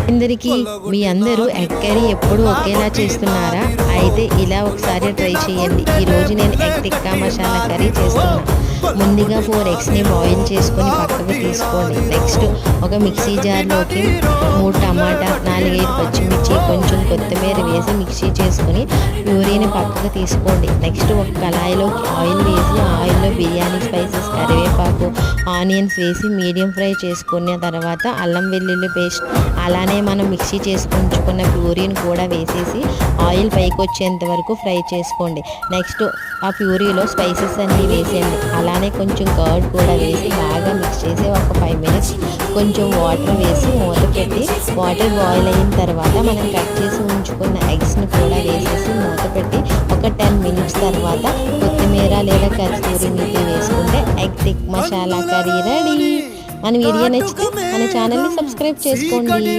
అందరికీ మీ అందరూ egg curry ఎప్పుడు ఒకేలా చేస్తున్నారా? అయితే ఇలా ఒకసారి ట్రై చేయండి. ఈరోజు నేను ఎగ్ టిక్కా మసాలా కర్రీ చేస్తున్నాను. ముందుగా 4 ఎగ్స్ని బాయిల్ చేసుకొని పక్కకు తీసుకోండి. నెక్స్ట్ ఒక మిక్సీ జార్లోకి 3 టమాటా, 4-5 పచ్చిమిర్చి, కొంచెం కొత్తిమీర వేసి మిక్సీ చేసుకొని ప్యూరీని పక్కకు తీసుకోండి. నెక్స్ట్ ఒక కళాయిలోకి ఆయిల్ వేసి ఆయిల్లో బిర్యానీ స్పైసెస్, కరివేపాకు, ఆనియన్స్ వేసి మీడియం ఫ్రై చేసుకున్న తర్వాత అల్లం వెల్లుల్లి పేస్ట్, అలానే మనం మిక్సీ చేసి ఉంచుకున్న ప్యూరీని కూడా వేసేసి ఆయిల్ పైకి వచ్చేంత వరకు ఫ్రై చేసుకోండి. నెక్స్ట్ ఆ ప్యూరీలో స్పైసెస్ అన్నీ వేసేయండి. అలానే కొంచెం కర్డ్ కూడా వేసి బాగా మిక్స్ చేసి ఒక 5 మినిట్స్ కొంచెం వాటర్ వేసి మూత పెట్టి వాటర్ బాయిల్ అయిన తర్వాత మనం కట్ చేసి ఉంచుకున్న ఎగ్స్ని కూడా వేసేసి మూత పెట్టి ఒక 10 మినిట్స్ తర్వాత కొత్తిమీర లేదా కస్తూరి మేతి వేసుకుంటే egg tick masala curry ready. మన వీడియో నచ్చితే మన ఛానల్ని సబ్స్క్రైబ్ చేసుకోండి.